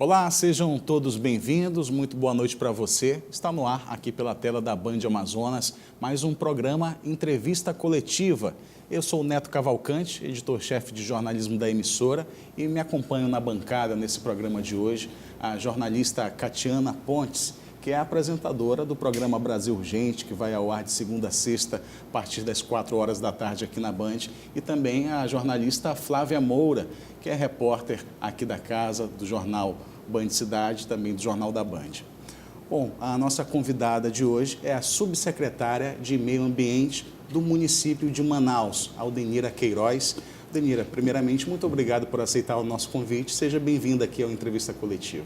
Olá, sejam todos bem-vindos, muito boa noite para você. Está no ar, aqui pela tela da Band Amazonas, mais um programa Entrevista Coletiva. Eu sou o Neto Cavalcante, editor-chefe de jornalismo da emissora, e me acompanho na bancada nesse programa de hoje a jornalista Catiana Pontes, que é a apresentadora do programa Brasil Urgente, que vai ao ar de segunda a sexta, a partir das 4 horas da tarde aqui na Band, e também a jornalista Flávia Moura, que é repórter aqui da casa, do jornal Band Cidade, também do Jornal da Band. Bom, a nossa convidada de hoje é a subsecretária de Meio Ambiente do município de Manaus, Aldenira Queiroz. Aldenira, primeiramente, muito obrigado por aceitar o nosso convite. Seja bem-vinda aqui ao Entrevista Coletiva.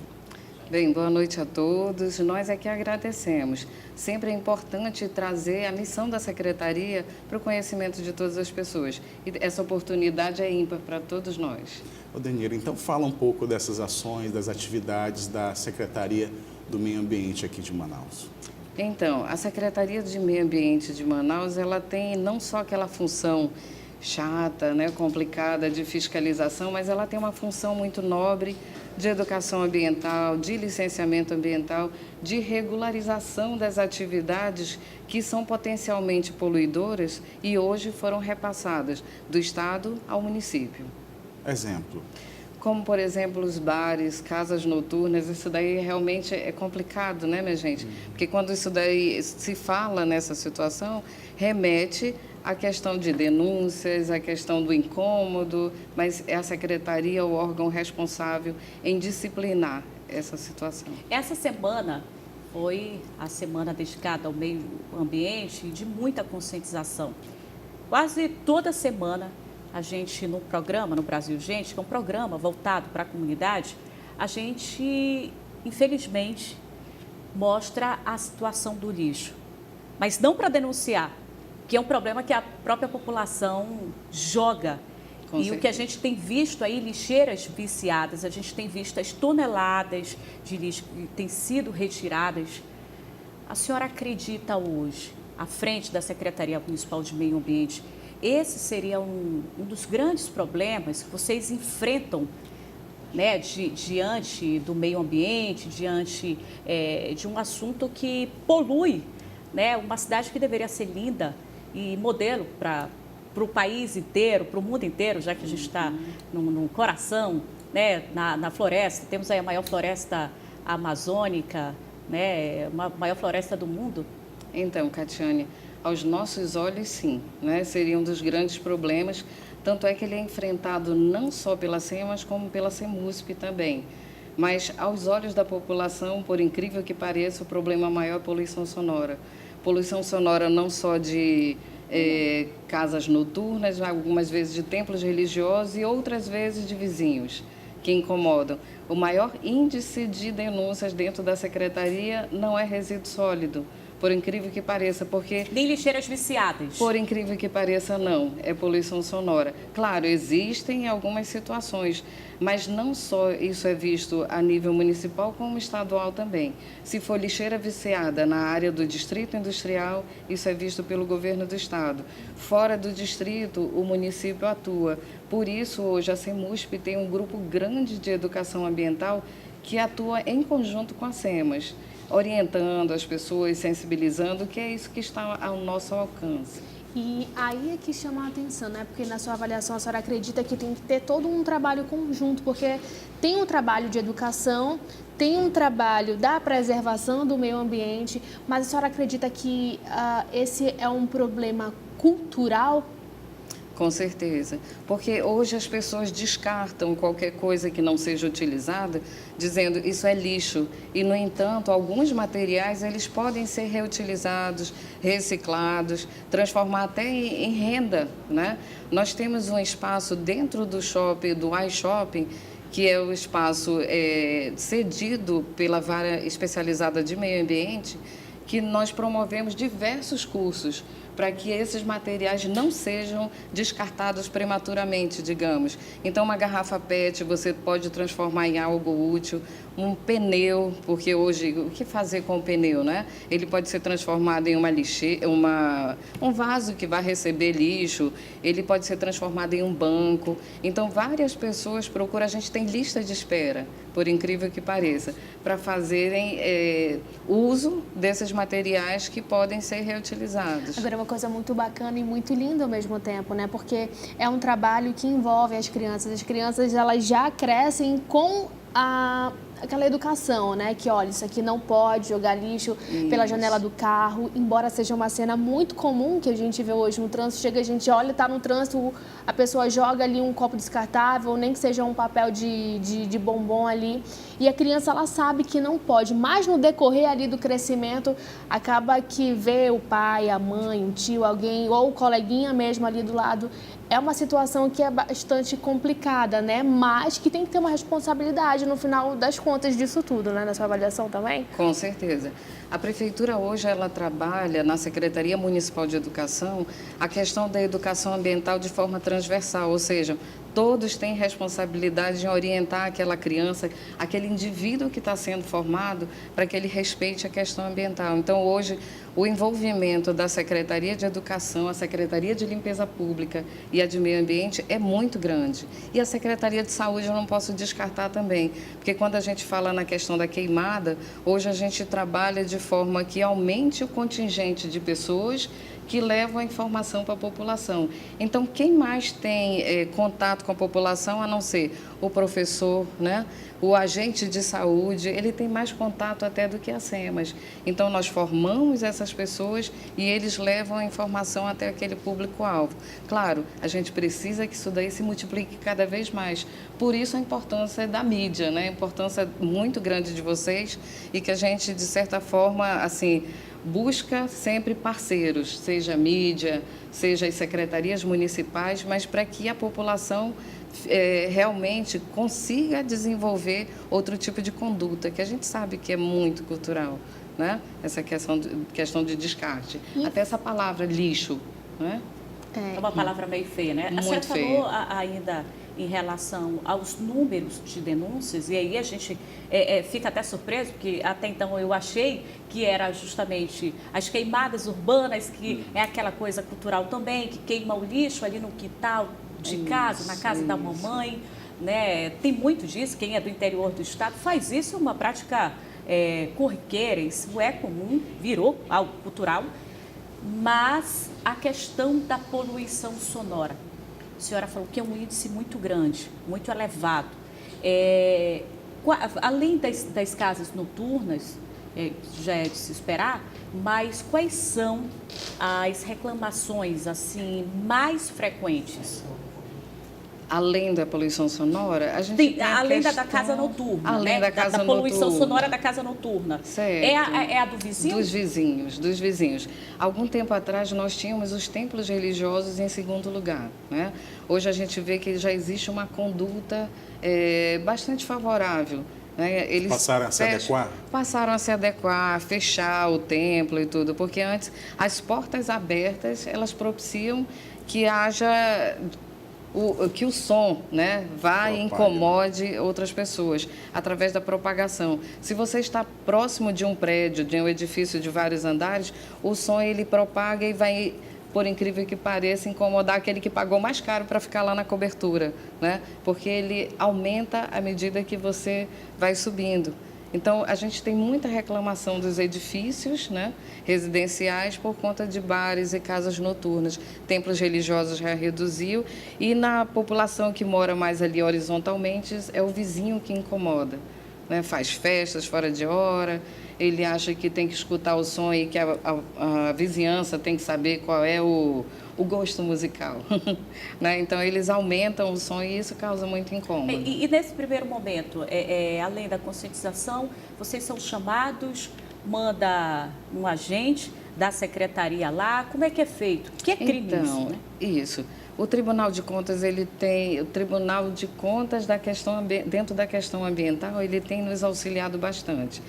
Bem, boa noite a todos. Nós aqui agradecemos. Sempre é importante trazer a missão da Secretaria para o conhecimento de todas as pessoas. E essa oportunidade é ímpar para todos nós. Aldenira, então fala um pouco dessas ações, das atividades da Secretaria do Meio Ambiente aqui de Manaus. Então, a Secretaria de Meio Ambiente de Manaus, ela tem não só aquela função chata, né, complicada de fiscalização, mas ela tem uma função muito nobre de educação ambiental, de licenciamento ambiental, de regularização das atividades que são potencialmente poluidoras e hoje foram repassadas do Estado ao município. Exemplo? Como, por exemplo, os bares, casas noturnas, isso daí realmente é complicado, né, minha gente? Porque quando isso daí se fala nessa situação, remete à questão de denúncias, à questão do incômodo, mas é a secretaria o órgão responsável em disciplinar essa situação. Essa semana foi a semana dedicada ao meio ambiente e de muita conscientização. Quase toda semana, a gente no programa, no Brasil Urgente, que é um programa voltado para a comunidade, a gente, infelizmente, mostra a situação do lixo. Mas não para denunciar, que é um problema que a própria população joga. Com e certeza. o que a gente tem visto aí, lixeiras viciadas, a gente tem visto as toneladas de lixo que têm sido retiradas. A senhora acredita hoje, à frente da Secretaria Municipal de Meio Ambiente, esse seria um dos grandes problemas que vocês enfrentam, né, diante do meio ambiente, diante de um assunto que polui, né, uma cidade que deveria ser linda e modelo para o país inteiro, para o mundo inteiro, já que a gente está no coração, né, na floresta. Temos aí a maior floresta amazônica, né, a maior floresta do mundo. Então, Catiane, aos nossos olhos, sim, né? Seria um dos grandes problemas, tanto é que ele é enfrentado não só pela SEM, mas como pela CEMUSP também. Mas, aos olhos da população, por incrível que pareça, o problema maior é a poluição sonora. Poluição sonora não só de casas noturnas, algumas vezes de templos religiosos e outras vezes de vizinhos que incomodam. O maior índice de denúncias dentro da Secretaria não é resíduo sólido, por incrível que pareça, porque... Nem lixeiras viciadas. Por incrível que pareça, não. É poluição sonora. Claro, existem algumas situações, mas não só isso é visto a nível municipal, como estadual também. Se for lixeira viciada na área do distrito industrial, isso é visto pelo governo do estado. Fora do distrito, o município atua. Por isso, hoje, a CEMUSP tem um grupo grande de educação ambiental que atua em conjunto com a SEMAS, orientando as pessoas, sensibilizando, que é isso que está ao nosso alcance. E aí é que chama a atenção, né? Porque na sua avaliação a senhora acredita que tem que ter todo um trabalho conjunto, porque tem um trabalho de educação, tem um trabalho da preservação do meio ambiente, mas a senhora acredita que esse é um problema cultural? Com certeza, porque hoje as pessoas descartam qualquer coisa que não seja utilizada, dizendo isso é lixo. E, no entanto, alguns materiais eles podem ser reutilizados, reciclados, transformar até em renda, né? Nós temos um espaço dentro do shopping, do iShopping, que é o espaço cedido pela Vara Especializada de Meio Ambiente, que nós promovemos diversos cursos para que esses materiais não sejam descartados prematuramente, digamos. Então, uma garrafa PET você pode transformar em algo útil, um pneu, porque hoje, o que fazer com o pneu, né? Ele pode ser transformado em um vaso que vai receber lixo, ele pode ser transformado em um banco. Então, várias pessoas procuram, a gente tem lista de espera, por incrível que pareça, para fazerem uso desses materiais que podem ser reutilizados. Agora, é uma coisa muito bacana e muito linda ao mesmo tempo, né? Porque é um trabalho que envolve as crianças. As crianças, elas já crescem com aquela educação, né? Que, olha, isso aqui não pode jogar lixo pela janela do carro, embora seja uma cena muito comum que a gente vê hoje no trânsito. Chega, a gente olha, tá no trânsito, a pessoa joga ali um copo descartável, nem que seja um papel de bombom ali, e a criança, ela sabe que não pode, mas no decorrer ali do crescimento, acaba que vê o pai, a mãe, o tio, alguém, ou o coleguinha mesmo ali do lado. É uma situação que é bastante complicada, né? Mas que tem que ter uma responsabilidade no final das contas disso tudo, né? Na sua avaliação também? Com certeza. A Prefeitura hoje, ela trabalha na Secretaria Municipal de Educação a questão da educação ambiental de forma transversal, ou seja, todos têm responsabilidade em orientar aquela criança, aquele indivíduo que está sendo formado, para que ele respeite a questão ambiental. Então, hoje, o envolvimento da Secretaria de Educação, a Secretaria de Limpeza Pública e a de Meio Ambiente é muito grande. E a Secretaria de Saúde eu não posso descartar também, porque quando a gente fala na questão da queimada, hoje a gente trabalha de forma que aumente o contingente de pessoas que levam a informação para a população. Então, quem mais tem contato com a população, a não ser o professor, né? O agente de saúde, ele tem mais contato até do que a SEMAS. Então, nós formamos essas pessoas e eles levam a informação até aquele público-alvo. Claro, a gente precisa que isso daí se multiplique cada vez mais. Por isso, a importância da mídia, né? A importância muito grande de vocês e que a gente, de certa forma, assim, busca sempre parceiros, seja a mídia, seja as secretarias municipais, mas para que a população realmente consiga desenvolver outro tipo de conduta, que a gente sabe que é muito cultural, né? Essa questão de descarte. Até essa palavra lixo, né? É uma palavra meio feia, né? A senhora falou ainda em relação aos números de denúncias, e aí a gente fica até surpreso, porque até então eu achei que era justamente as queimadas urbanas, que é aquela coisa cultural também, que queima o lixo ali no quintal de casa, na casa da mamãe, né? Tem muito disso, quem é do interior do estado faz isso, é uma prática corriqueira, isso é comum, virou algo cultural, mas a questão da poluição sonora, a senhora falou que é um índice muito grande, muito elevado. Além das casas noturnas, já é de se esperar, mas quais são as reclamações assim mais frequentes? Além da poluição sonora, a gente tem além da casa noturna, além, né? Da poluição sonora da casa noturna. Certo. É a do vizinho? Dos vizinhos. Algum tempo atrás, nós tínhamos os templos religiosos em segundo lugar, né? Hoje a gente vê que já existe uma conduta bastante favorável. Eles passaram a se adequar? Passaram a se adequar, fechar o templo e tudo, porque antes as portas abertas, elas propiciam que haja... que o som, né, vá e incomode outras pessoas através da propagação. Se você está próximo de um prédio, de um edifício de vários andares, o som ele propaga e vai, por incrível que pareça, incomodar aquele que pagou mais caro para ficar lá na cobertura, né? Porque ele aumenta à medida que você vai subindo. Então, a gente tem muita reclamação dos edifícios, né, residenciais por conta de bares e casas noturnas. Templos religiosos já reduziu e na população que mora mais ali horizontalmente é o vizinho que incomoda, né? Faz festas fora de hora, ele acha que tem que escutar o som e que a vizinhança tem que saber qual é o gosto musical, né? Então, eles aumentam o som e isso causa muito incômodo. E nesse primeiro momento, além da conscientização, vocês são chamados, manda um agente da secretaria lá, como é que é feito? Que é crime isso, né? Isso. O Tribunal de Contas, ele tem, o Tribunal de Contas dentro da questão ambiental, ele tem nos auxiliado bastante.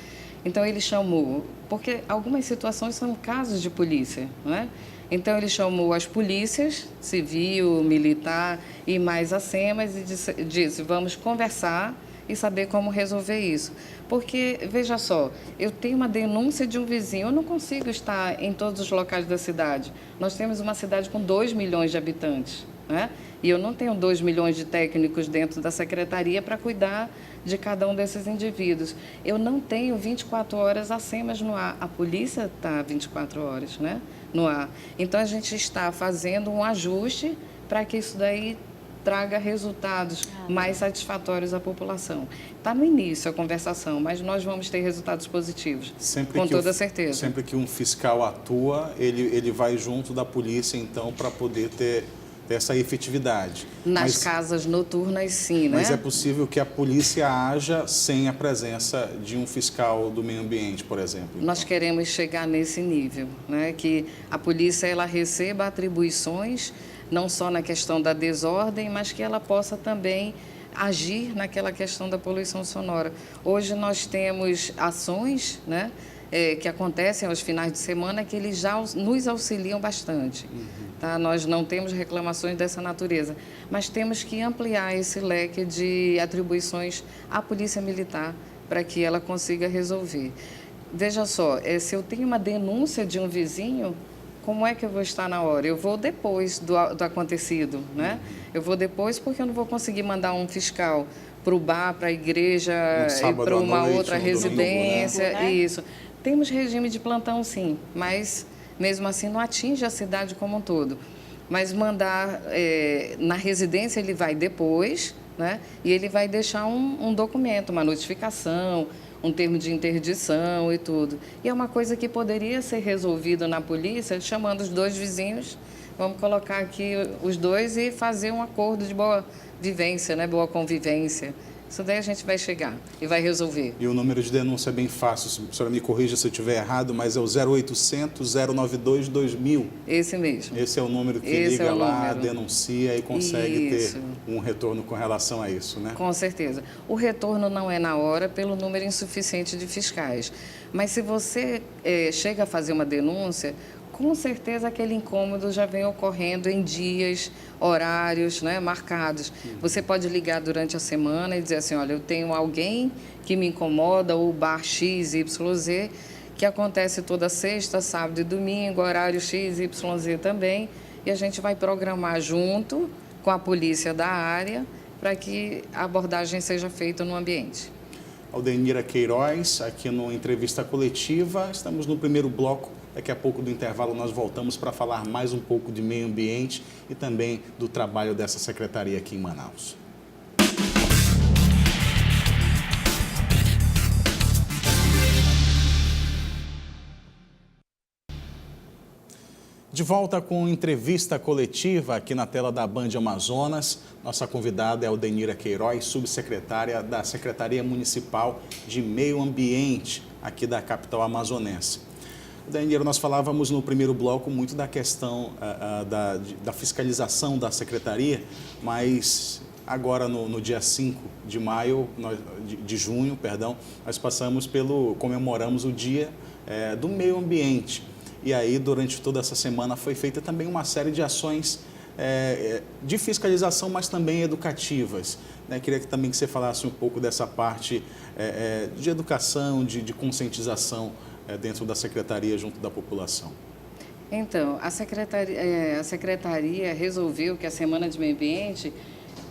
Então, ele chamou, porque algumas situações são casos de polícia, não é? Então, ele chamou as polícias, civil, militar e mais a SEMAS e disse, vamos conversar e saber como resolver isso. Porque, veja só, eu tenho uma denúncia de um vizinho, eu não consigo estar em todos os locais da cidade. Nós temos uma cidade com 2 milhões de habitantes, né? E eu não tenho 2 milhões de técnicos dentro da secretaria para cuidar de cada um desses indivíduos. Eu não tenho 24 horas a SEMAS no ar. A polícia está 24 horas, né, no ar. Então, a gente está fazendo um ajuste para que isso daí traga resultados mais satisfatórios à população. Está no início a conversação, mas nós vamos ter resultados positivos, com toda certeza. Sempre que um fiscal atua, ele vai junto da polícia, então, para poder ter essa efetividade. Nas casas noturnas, sim, né? Mas é possível que a polícia haja sem a presença de um fiscal do meio ambiente, por exemplo? Então. Nós queremos chegar nesse nível, né? Que a polícia ela receba atribuições, não só na questão da desordem, mas que ela possa também agir naquela questão da poluição sonora. Hoje nós temos ações, né, que acontecem aos finais de semana que eles já nos auxiliam bastante. Tá? Nós não temos reclamações dessa natureza, mas temos que ampliar esse leque de atribuições à Polícia Militar para que ela consiga resolver. Veja só, se eu tenho uma denúncia de um vizinho, como é que eu vou estar na hora? Eu vou depois do acontecido, né? Eu vou depois porque eu não vou conseguir mandar um fiscal para o bar, para a igreja, para uma outra residência, domingo, né? Isso. Temos regime de plantão, sim, mas mesmo assim não atinge a cidade como um todo. Mas mandar na residência ele vai depois, né? E ele vai deixar um documento, uma notificação, um termo de interdição e tudo. E é uma coisa que poderia ser resolvida na polícia, chamando os 2 vizinhos, vamos colocar aqui os 2 e fazer um acordo de boa vivência, né? Boa convivência. Isso daí a gente vai chegar e vai resolver. E o número de denúncia é bem fácil, a senhora me corrija se eu estiver errado, mas é o 0800 092 2000. Esse mesmo. Esse é o número que liga lá, denuncia e consegue ter um retorno com relação a isso, né? Com certeza. O retorno não é na hora pelo número insuficiente de fiscais. Mas se você chega a fazer uma denúncia, com certeza aquele incômodo já vem ocorrendo em dias, horários, né, marcados. Você pode ligar durante a semana e dizer assim, olha, eu tenho alguém que me incomoda, ou bar XYZ, que acontece toda sexta, sábado e domingo, horário XYZ também, e a gente vai programar junto com a polícia da área para que a abordagem seja feita no ambiente. Aldenira Queiroz, aqui no Entrevista Coletiva, estamos no primeiro bloco. Daqui a pouco do intervalo nós voltamos para falar mais um pouco de meio ambiente e também do trabalho dessa secretaria aqui em Manaus. De volta com entrevista coletiva aqui na tela da Band Amazonas. Nossa convidada é Aldenira Queiroz, subsecretária da Secretaria Municipal de Meio Ambiente aqui da capital amazonense. Aldenira, nós falávamos no primeiro bloco muito da questão da fiscalização da secretaria, mas agora no dia 5 de maio, de junho, perdão, nós comemoramos o Dia do Meio Ambiente. E aí, durante toda essa semana, foi feita também uma série de ações de fiscalização, mas também educativas. Né? Queria também que você falasse um pouco dessa parte de educação, de conscientização dentro da secretaria, junto da população. Então, a secretaria resolveu que a Semana de Meio Ambiente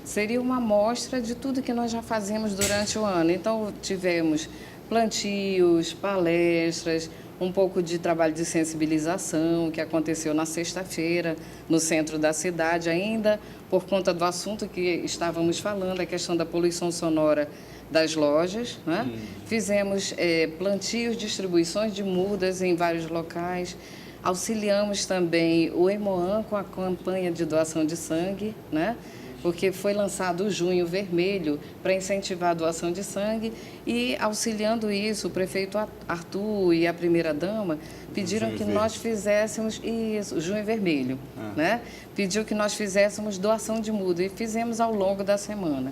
seria uma amostra de tudo que nós já fazemos durante o ano. Então, tivemos plantios, palestras, um pouco de trabalho de sensibilização que aconteceu na sexta-feira no centro da cidade, ainda por conta do assunto que estávamos falando, a questão da poluição sonora das lojas, né? Fizemos plantios, distribuições de mudas em vários locais, auxiliamos também o Hemoan com a campanha de doação de sangue, né? Porque foi lançado o Junho Vermelho para incentivar a doação de sangue e, auxiliando isso, o prefeito Arthur e a primeira-dama pediram que nós fizéssemos isso, Junho Vermelho, né? Pediu que nós fizéssemos doação de muda e fizemos ao longo da semana.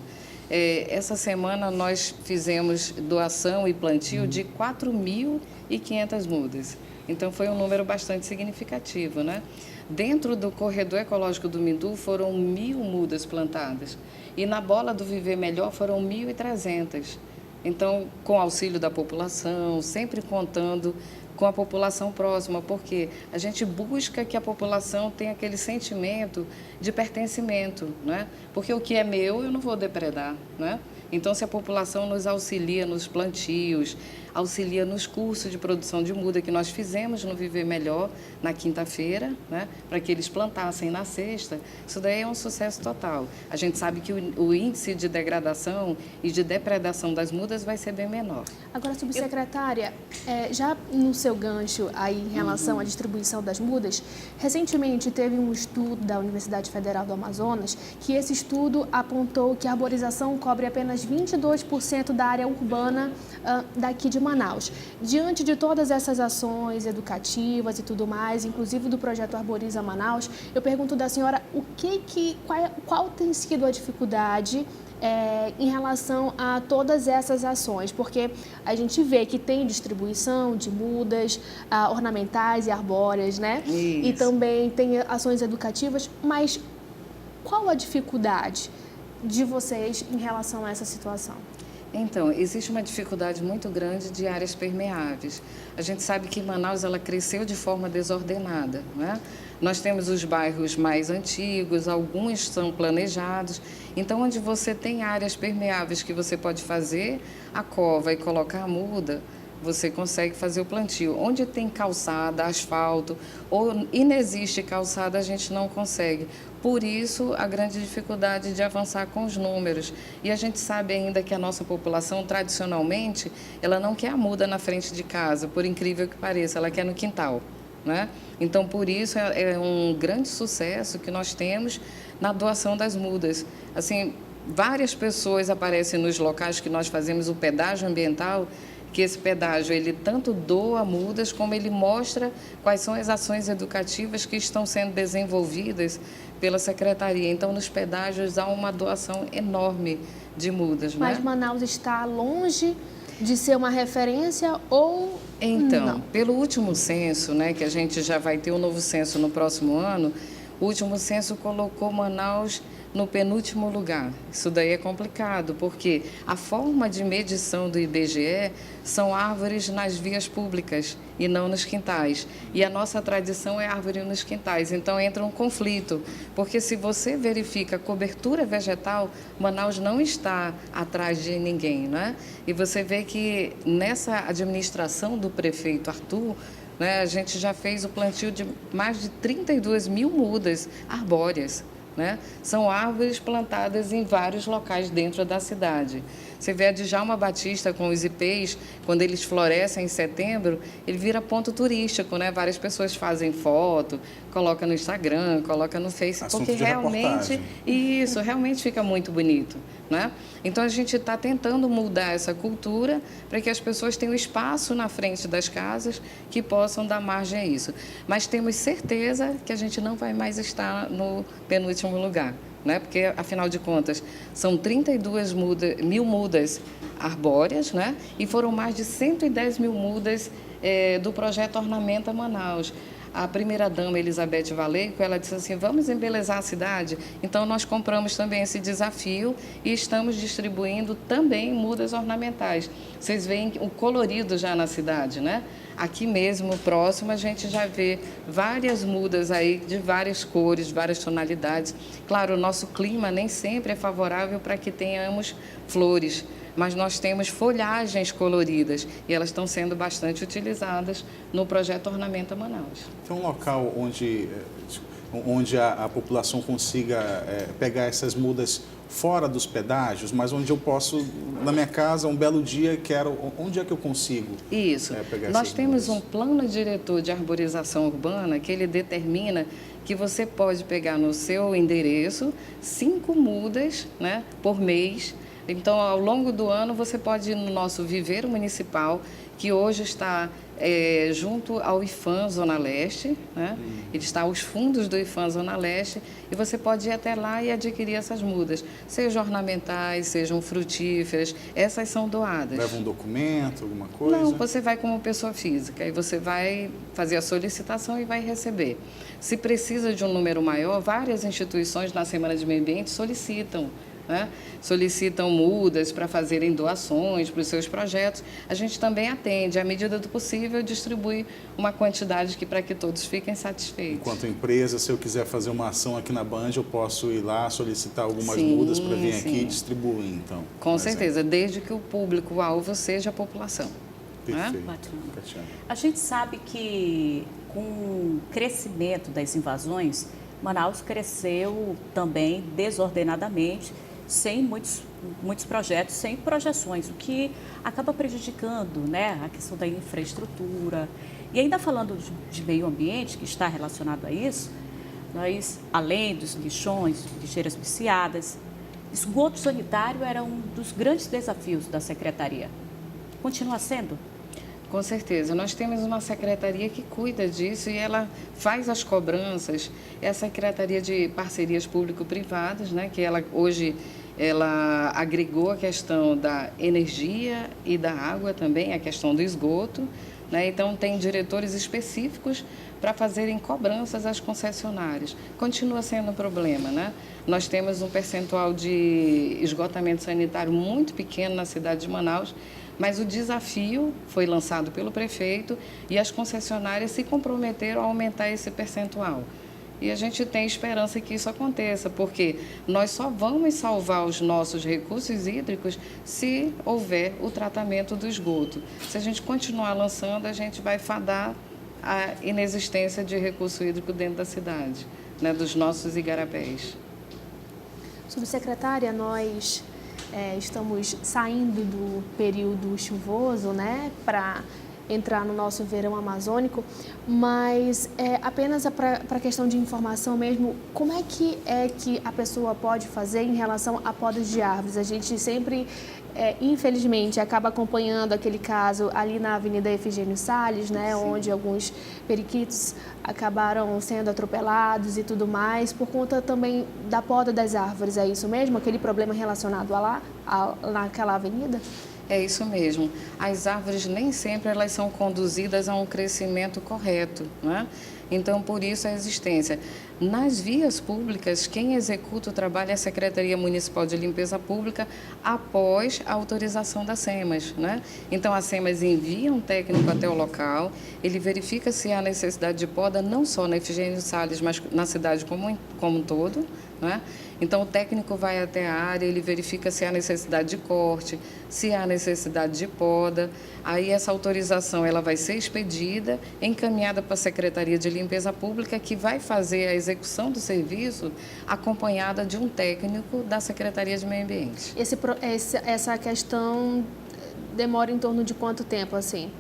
Essa semana nós fizemos doação e plantio de 4.500 mudas. Então, foi um número bastante significativo, né? Dentro do corredor ecológico do Mindu foram 1.000 mudas plantadas. E na Bola do Viver Melhor foram 1.300. Então, com auxílio da população, sempre contando com a população próxima, porque a gente busca que a população tenha aquele sentimento de pertencimento, né? Porque o que é meu eu não vou depredar, né? Então, se a população nos auxilia nos plantios, auxilia nos cursos de produção de muda que nós fizemos no Viver Melhor na quinta-feira, né, para que eles plantassem na sexta, isso daí é um sucesso total. A gente sabe que o índice de degradação e de depredação das mudas vai ser bem menor. Agora, subsecretária, já no seu gancho aí em relação à distribuição das mudas, recentemente teve um estudo da Universidade Federal do Amazonas que esse estudo apontou que a arborização cobre apenas 22% da área urbana daqui de Manaus. Diante de todas essas ações educativas e tudo mais, inclusive do projeto Arboriza Manaus, eu pergunto da senhora qual tem sido a dificuldade em relação a todas essas ações, porque a gente vê que tem distribuição de mudas ornamentais e arbóreas, né? Isso. E também tem ações educativas, mas qual a dificuldade de vocês em relação a essa situação? Então, existe uma dificuldade muito grande de áreas permeáveis. A gente sabe que Manaus ela cresceu de forma desordenada, né? Nós temos os bairros mais antigos, alguns são planejados. Então, onde você tem áreas permeáveis que você pode fazer a cova e colocar a muda, você consegue fazer o plantio. Onde tem calçada, asfalto ou inexiste calçada, a gente não consegue. Por isso, a grande dificuldade de avançar com os números. E a gente sabe ainda que a nossa população, tradicionalmente, ela não quer a muda na frente de casa, por incrível que pareça, ela quer no quintal, né? Então, por isso, é um grande sucesso que nós temos na doação das mudas. Assim, várias pessoas aparecem nos locais que nós fazemos o pedágio ambiental, que esse pedágio ele tanto doa mudas como ele mostra quais são as ações educativas que estão sendo desenvolvidas pela Secretaria. Então, nos pedágios há uma doação enorme de mudas, né? Mas Manaus está longe de ser uma referência ou Então, não? pelo último censo, né, que a gente já vai ter um novo censo no próximo ano, o último censo colocou Manaus no penúltimo lugar. Isso daí é complicado, porque a forma de medição do IBGE são árvores nas vias públicas e não nos quintais. E a nossa tradição é árvore nos quintais. Então, entra um conflito, porque se você verifica a cobertura vegetal, Manaus não está atrás de ninguém, né? E você vê que nessa administração do prefeito Arthur, né, a gente já fez o plantio de mais de 32 mil mudas arbóreas, né? São árvores plantadas em vários locais dentro da cidade. Você vê a Djalma Batista com os ipês, quando eles florescem em setembro, ele vira ponto turístico, né? Várias pessoas fazem foto, coloca no Instagram, coloca no Facebook, Assunto porque de realmente isso realmente fica muito bonito, né? Então a gente está tentando mudar essa cultura para que as pessoas tenham espaço na frente das casas que possam dar margem a isso. Mas temos certeza que a gente não vai mais estar no penúltimo lugar, né? Porque, afinal de contas, são 32 mil mudas arbóreas, né? E foram mais de 110 mil mudas do projeto Ornamenta Manaus. A primeira-dama, Elizabeth Valeico, ela disse assim, vamos embelezar a cidade? Então, nós compramos também esse desafio e estamos distribuindo também mudas ornamentais. Vocês veem o colorido já na cidade, né? Aqui mesmo, próximo, a gente já vê várias mudas aí de várias cores, várias tonalidades. Claro, o nosso clima nem sempre é favorável para que tenhamos flores, mas nós temos folhagens coloridas e elas estão sendo bastante utilizadas no projeto Ornamenta Manaus. Tem um local onde a população consiga pegar essas mudas fora dos pedágios, mas onde eu posso, na minha casa, um belo dia, onde é que eu consigo Isso. Pegar Nós essas temos mudas? um plano diretor de arborização urbana que ele determina que você pode pegar no seu endereço 5 mudas, né, por mês. Então, ao longo do ano, você pode ir no nosso viveiro municipal, que hoje está junto ao IFAM Zona Leste, né? Ele está aos fundos do IFAM Zona Leste, e você pode ir até lá e adquirir essas mudas, sejam ornamentais, sejam frutíferas, essas são doadas. Leva um documento, alguma coisa? Não, você vai como pessoa física, e você vai fazer a solicitação e vai receber. Se precisa de um número maior, várias instituições na Semana de Meio Ambiente solicitam né, solicitam mudas para fazerem doações para os seus projetos, a gente também atende, à medida do possível, distribui uma quantidade para que todos fiquem satisfeitos. Enquanto empresa, se eu quiser fazer uma ação aqui na Band, eu posso ir lá solicitar algumas mudas para vir aqui e distribuir, então. Com certeza, desde que o público-alvo seja a população. Perfeito. Né? A gente sabe que com o crescimento das invasões, Manaus cresceu também desordenadamente, sem muitos projetos, sem projeções, o que acaba prejudicando, né, a questão da infraestrutura. E ainda falando de meio ambiente, que está relacionado a isso, nós, além dos lixões, lixeiras viciadas, esgoto sanitário era um dos grandes desafios da Secretaria. Continua sendo? Com certeza. Nós temos uma secretaria que cuida disso e ela faz as cobranças. É a Secretaria de Parcerias Público-Privadas, né, que hoje ela agregou a questão da energia e da água também, a questão do esgoto, né? Então, tem diretores específicos para fazerem cobranças às concessionárias. Continua sendo um problema, né? Nós temos um percentual de esgotamento sanitário muito pequeno na cidade de Manaus, mas o desafio foi lançado pelo prefeito e as concessionárias se comprometeram a aumentar esse percentual. E a gente tem esperança que isso aconteça, porque nós só vamos salvar os nossos recursos hídricos se houver o tratamento do esgoto. Se a gente continuar lançando, a gente vai fadar a inexistência de recurso hídrico dentro da cidade, né, dos nossos igarapés. Subsecretária, nós estamos saindo do período chuvoso, né, para entrar no nosso verão amazônico, mas apenas para a questão de informação mesmo, como é que a pessoa pode fazer em relação a podas de árvores? A gente sempre, infelizmente, acaba acompanhando aquele caso ali na Avenida Efigênio Salles, né, onde alguns periquitos acabaram sendo atropelados e tudo mais, por conta também da poda das árvores, é isso mesmo? Aquele problema relacionado naquela avenida? É isso mesmo. As árvores nem sempre elas são conduzidas a um crescimento correto, né? Então, por isso a existência. Nas vias públicas, quem executa o trabalho é a Secretaria Municipal de Limpeza Pública após a autorização da SEMAS, né? Então, a SEMAS envia um técnico até o local, ele verifica se há necessidade de poda, não só na Efigênio Salles, mas na cidade como um todo, né? Então, o técnico vai até a área, ele verifica se há necessidade de corte, se há necessidade de poda. Aí, essa autorização ela vai ser expedida, encaminhada para a Secretaria de Limpeza Pública, que vai fazer a execução do serviço acompanhada de um técnico da Secretaria de Meio Ambiente. Essa questão demora em torno de quanto tempo, assim?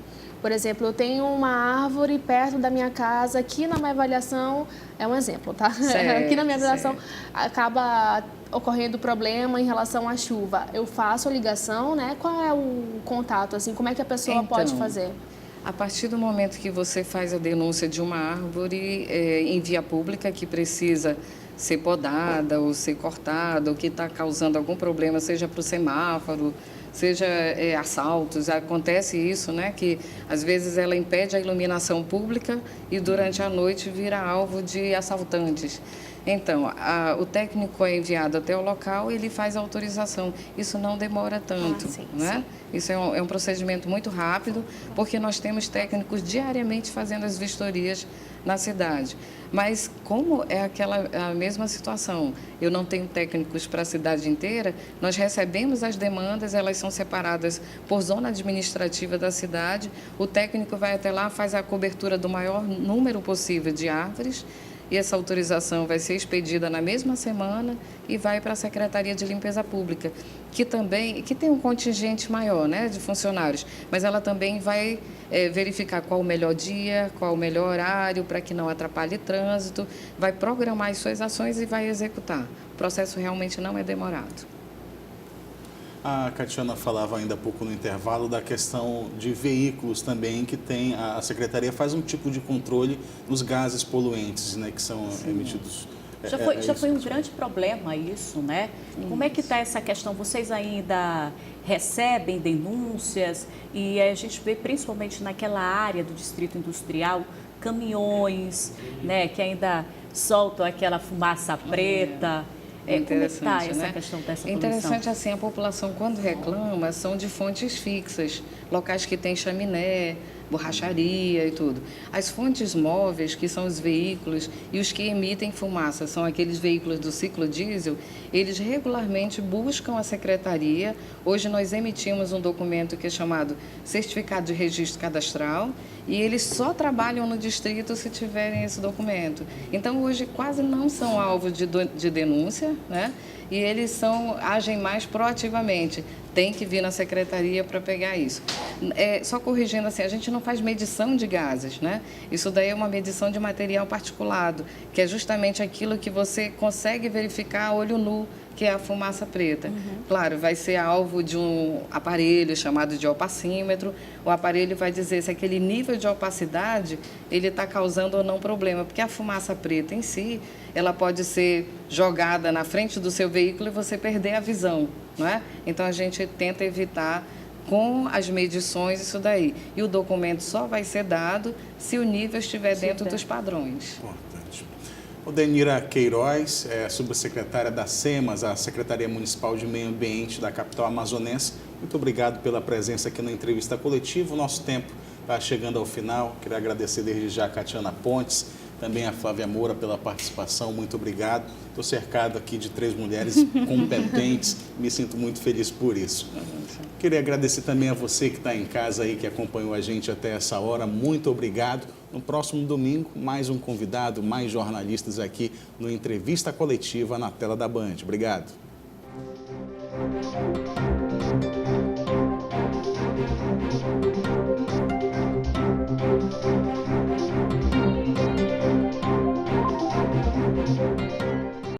Por exemplo, eu tenho uma árvore perto da minha casa, aqui na minha avaliação, é um exemplo, tá? Certo, aqui na minha avaliação certo. acaba ocorrendo problema em relação à chuva. Eu faço a ligação, né? Qual é o contato, assim? Como é que a pessoa pode fazer? A partir do momento que você faz a denúncia de uma árvore em via pública que precisa ser podada ou ser cortada, ou que está causando algum problema, seja para o semáforo, seja assaltos, acontece isso, né, que às vezes ela impede a iluminação pública e durante a noite vira alvo de assaltantes. Então, o técnico é enviado até o local e ele faz a autorização. Isso não demora tanto, sim, né? Sim. Isso é um procedimento muito rápido, porque nós temos técnicos diariamente fazendo as vistorias na cidade. Mas como é a mesma situação, eu não tenho técnicos para a cidade inteira, nós recebemos as demandas, elas são separadas por zona administrativa da cidade, o técnico vai até lá, faz a cobertura do maior número possível de árvores, e essa autorização vai ser expedida na mesma semana e vai para a Secretaria de Limpeza Pública, que tem um contingente maior, né, de funcionários, mas ela também vai verificar qual o melhor dia, qual o melhor horário, para que não atrapalhe trânsito, vai programar as suas ações e vai executar. O processo realmente não é demorado. A Catiana falava ainda há pouco no intervalo da questão de veículos também, que tem a Secretaria faz um tipo de controle nos gases poluentes, né, que são emitidos. Já foi um grande problema isso, né? Como é que está essa questão? Vocês ainda recebem denúncias e a gente vê principalmente naquela área do Distrito Industrial, caminhões, né, que ainda soltam aquela fumaça preta. Interessante, como está essa né? questão dessa poluição? Interessante assim, a população quando reclama são de fontes fixas, locais que têm chaminé, borracharia e tudo. As fontes móveis, que são os veículos, e os que emitem fumaça, são aqueles veículos do ciclo diesel, eles regularmente buscam a secretaria. Hoje nós emitimos um documento que é chamado Certificado de Registro Cadastral, e eles só trabalham no distrito se tiverem esse documento. Então, hoje quase não são alvo de denúncia, né? E eles agem mais proativamente. Tem que vir na secretaria para pegar isso. Só corrigindo assim, a gente não faz medição de gases, né? Isso daí é uma medição de material particulado, que é justamente aquilo que você consegue verificar a olho nu, que é a fumaça preta. Claro, vai ser alvo de um aparelho chamado de opacímetro. O aparelho vai dizer se aquele nível de opacidade ele está causando ou não problema, porque a fumaça preta em si, ela pode ser jogada na frente do seu veículo e você perder a visão, não é? Então a gente tenta evitar com as medições isso daí. E o documento só vai ser dado se o nível estiver dentro dos padrões. Importante. Odenira Queiroz, subsecretária da SEMAS, a Secretaria Municipal de Meio Ambiente da capital amazonense. Muito obrigado pela presença aqui na entrevista coletiva. O nosso tempo está chegando ao final. Queria agradecer desde já a Catiana Pontes, também a Flávia Moura pela participação. Muito obrigado. Estou cercado aqui de 3 mulheres competentes. Me sinto muito feliz por isso. Queria agradecer também a você que está em casa aí, que acompanhou a gente até essa hora. Muito obrigado. No próximo domingo, mais um convidado, mais jornalistas aqui no Entrevista Coletiva na tela da Band. Obrigado.